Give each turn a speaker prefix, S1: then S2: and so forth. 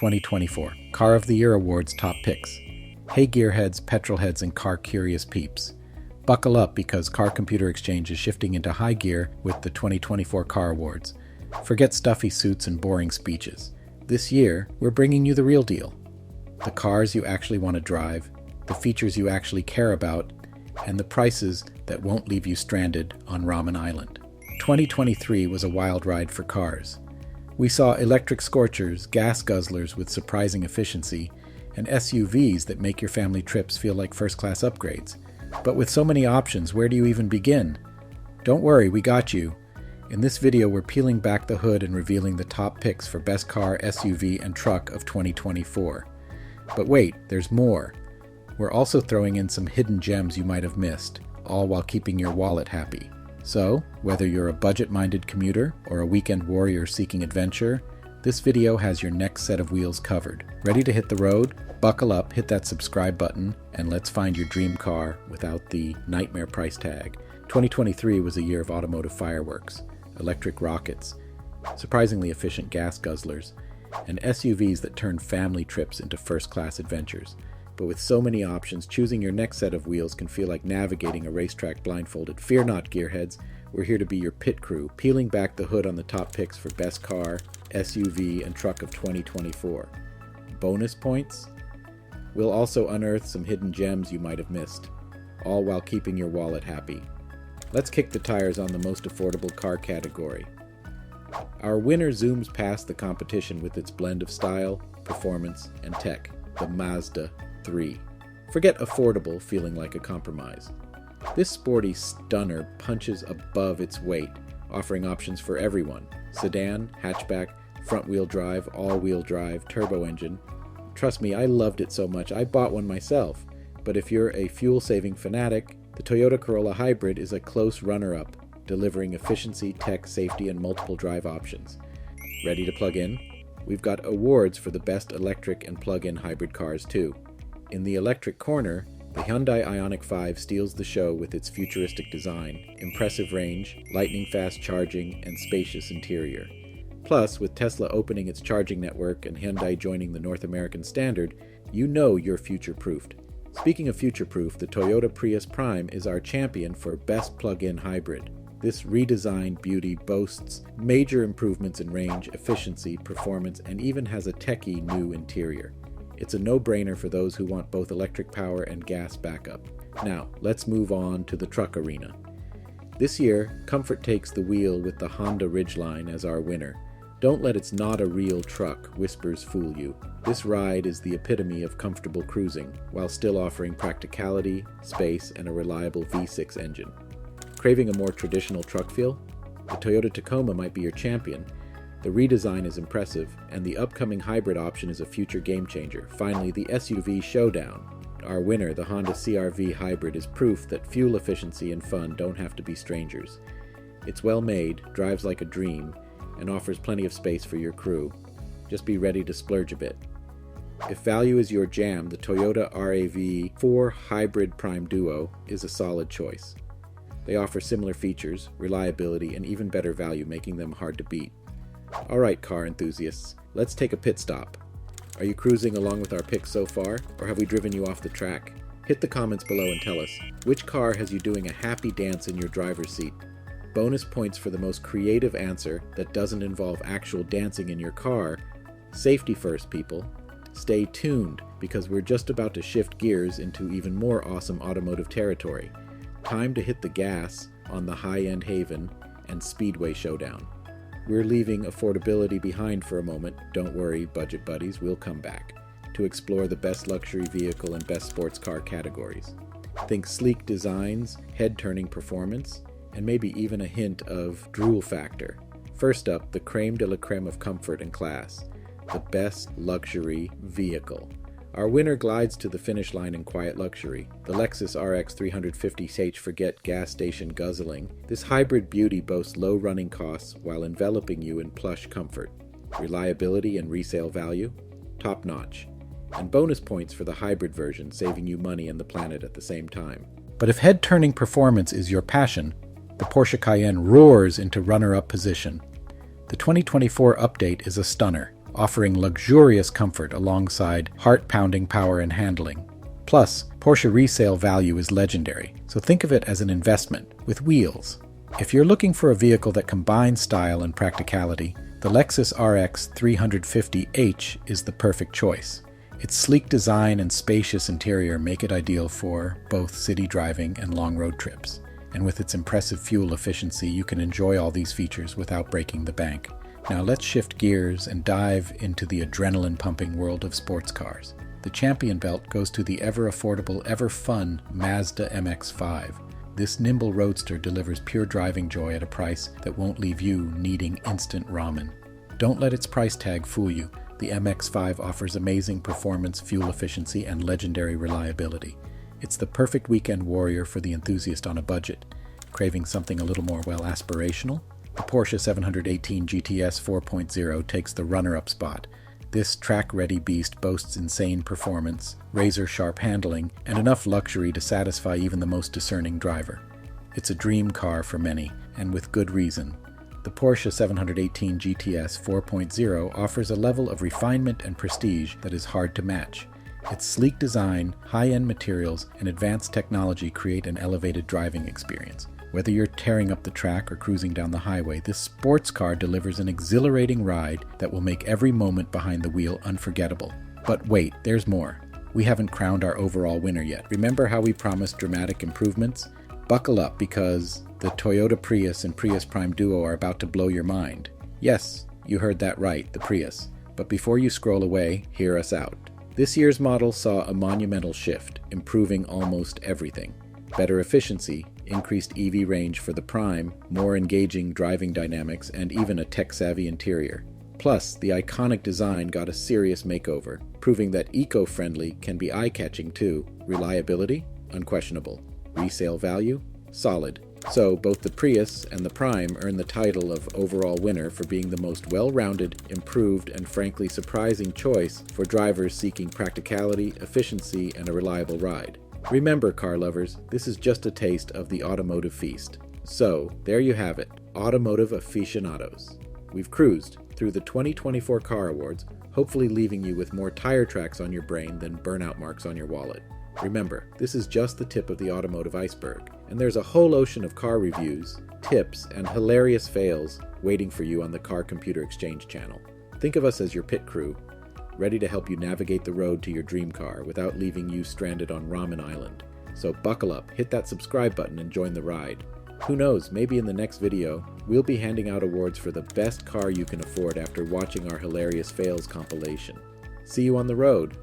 S1: 2024 Car of the Year Awards top picks. Hey gearheads, petrolheads, and car-curious peeps. Buckle up because Car Computer Exchange is shifting into high gear with the 2024 Car Awards. Forget stuffy suits and boring speeches. This year, we're bringing you the real deal. The cars you actually want to drive, the features you actually care about, and the prices that won't leave you stranded on Ramen Island. 2023 was a wild ride for cars. We saw electric scorchers, gas guzzlers with surprising efficiency, and SUVs that make your family trips feel like first-class upgrades. But with so many options, where do you even begin? Don't worry, we got you. In this video, we're peeling back the hood and revealing the top picks for best car, SUV, and truck of 2024. But wait, there's more. We're also throwing in some hidden gems you might have missed, all while keeping your wallet happy. So, whether you're a budget-minded commuter or a weekend warrior seeking adventure, this video has your next set of wheels covered. Ready to hit the road? Buckle up, hit that subscribe button, and let's find your dream car without the nightmare price tag. 2023 was a year of automotive fireworks, electric rockets, surprisingly efficient gas guzzlers, and SUVs that turned family trips into first-class adventures. But with so many options, choosing your next set of wheels can feel like navigating a racetrack blindfolded. Fear not, gearheads. We're here to be your pit crew, peeling back the hood on the top picks for best car, SUV, and truck of 2024. Bonus points? We'll also unearth some hidden gems you might have missed, all while keeping your wallet happy. Let's kick the tires on the most affordable car category. Our winner zooms past the competition with its blend of style, performance, and tech, the Mazda 3. Forget affordable feeling like a compromise. This sporty stunner punches above its weight, offering options for everyone: sedan, hatchback, front-wheel drive, all-wheel drive, turbo engine. Trust me, I loved it so much I bought one myself. But if you're a fuel-saving fanatic, the Toyota Corolla Hybrid is a close runner-up, delivering efficiency, tech, safety, and multiple drive options. Ready to plug in? We've got awards for the best electric and plug-in hybrid cars too. In the electric corner, the Hyundai Ioniq 5 steals the show with its futuristic design, impressive range, lightning-fast charging, and spacious interior. Plus, with Tesla opening its charging network and Hyundai joining the North American standard, you know you're future-proofed. Speaking of future-proof, the Toyota Prius Prime is our champion for best plug-in hybrid. This redesigned beauty boasts major improvements in range, efficiency, performance, and even has a techie new interior. It's a no-brainer for those who want both electric power and gas backup. Now, let's move on to the truck arena. This year, comfort takes the wheel with the Honda Ridgeline as our winner. Don't let "it's not a real truck" whispers fool you. This ride is the epitome of comfortable cruising, while still offering practicality, space, and a reliable V6 engine. Craving a more traditional truck feel? The Toyota Tacoma might be your champion. The redesign is impressive, and the upcoming hybrid option is a future game-changer. Finally, the SUV showdown. Our winner, the Honda CR-V Hybrid, is proof that fuel efficiency and fun don't have to be strangers. It's well-made, drives like a dream, and offers plenty of space for your crew. Just be ready to splurge a bit. If value is your jam, the Toyota RAV4 Hybrid Prime Duo is a solid choice. They offer similar features, reliability, and even better value, making them hard to beat. Alright, car enthusiasts, let's take a pit stop. Are you cruising along with our picks so far, or have we driven you off the track? Hit the comments below and tell us, which car has you doing a happy dance in your driver's seat? Bonus points for the most creative answer that doesn't involve actual dancing in your car. Safety first, people. Stay tuned, because we're just about to shift gears into even more awesome automotive territory. Time to hit the gas on the high-end haven and speedway showdown. We're leaving affordability behind for a moment. Don't worry, budget buddies, we'll come back to explore the best luxury vehicle and best sports car categories. Think sleek designs, head-turning performance, and maybe even a hint of drool factor. First up, the creme de la creme of comfort and class, the best luxury vehicle. Our winner glides to the finish line in quiet luxury. The Lexus RX 350h, forget gas station guzzling. This hybrid beauty boasts low running costs while enveloping you in plush comfort. Reliability and resale value? Top notch. And bonus points for the hybrid version, saving you money and the planet at the same time. But if head-turning performance is your passion, the Porsche Cayenne roars into runner-up position. The 2024 update is a stunner. offering luxurious comfort alongside heart-pounding power and handling. Plus, Porsche resale value is legendary, so think of it as an investment with wheels. If you're looking for a vehicle that combines style and practicality, the Lexus RX 350h is the perfect choice. Its sleek design and spacious interior make it ideal for both city driving and long road trips. And with its impressive fuel efficiency, you can enjoy all these features without breaking the bank. Now let's shift gears and dive into the adrenaline-pumping world of sports cars. The champion belt goes to the ever-affordable, ever-fun Mazda MX-5. This nimble roadster delivers pure driving joy at a price that won't leave you needing instant ramen. Don't let its price tag fool you. The MX-5 offers amazing performance, fuel efficiency, and legendary reliability. It's the perfect weekend warrior for the enthusiast on a budget. Craving something a little more, aspirational? The Porsche 718 GTS 4.0 takes the runner-up spot. This track-ready beast boasts insane performance, razor-sharp handling, and enough luxury to satisfy even the most discerning driver. It's a dream car for many, and with good reason. The Porsche 718 GTS 4.0 offers a level of refinement and prestige that is hard to match. Its sleek design, high-end materials, and advanced technology create an elevated driving experience. Whether you're tearing up the track or cruising down the highway, this sports car delivers an exhilarating ride that will make every moment behind the wheel unforgettable. But wait, there's more. We haven't crowned our overall winner yet. Remember how we promised dramatic improvements? Buckle up, because the Toyota Prius and Prius Prime Duo are about to blow your mind. Yes, you heard that right, the Prius. But before you scroll away, hear us out. This year's model saw a monumental shift, improving almost everything. Better efficiency, increased EV range for the Prime, more engaging driving dynamics, and even a tech-savvy interior. Plus, the iconic design got a serious makeover, proving that eco-friendly can be eye-catching too. Reliability? Unquestionable. Resale value? Solid. So, both the Prius and the Prime earn the title of overall winner for being the most well-rounded, improved, and frankly surprising choice for drivers seeking practicality, efficiency, and a reliable ride. Remember, car lovers, this is just a taste of the automotive feast. So, there you have it, automotive aficionados. We've cruised through the 2024 Car Awards, hopefully leaving you with more tire tracks on your brain than burnout marks on your wallet. Remember, this is just the tip of the automotive iceberg, and there's a whole ocean of car reviews, tips, and hilarious fails waiting for you on the Car Computer Exchange channel. Think of us as your pit crew, ready to help you navigate the road to your dream car without leaving you stranded on Ramen Island. So buckle up, hit that subscribe button, and join the ride. Who knows, maybe in the next video, we'll be handing out awards for the best car you can afford after watching our hilarious fails compilation. See you on the road!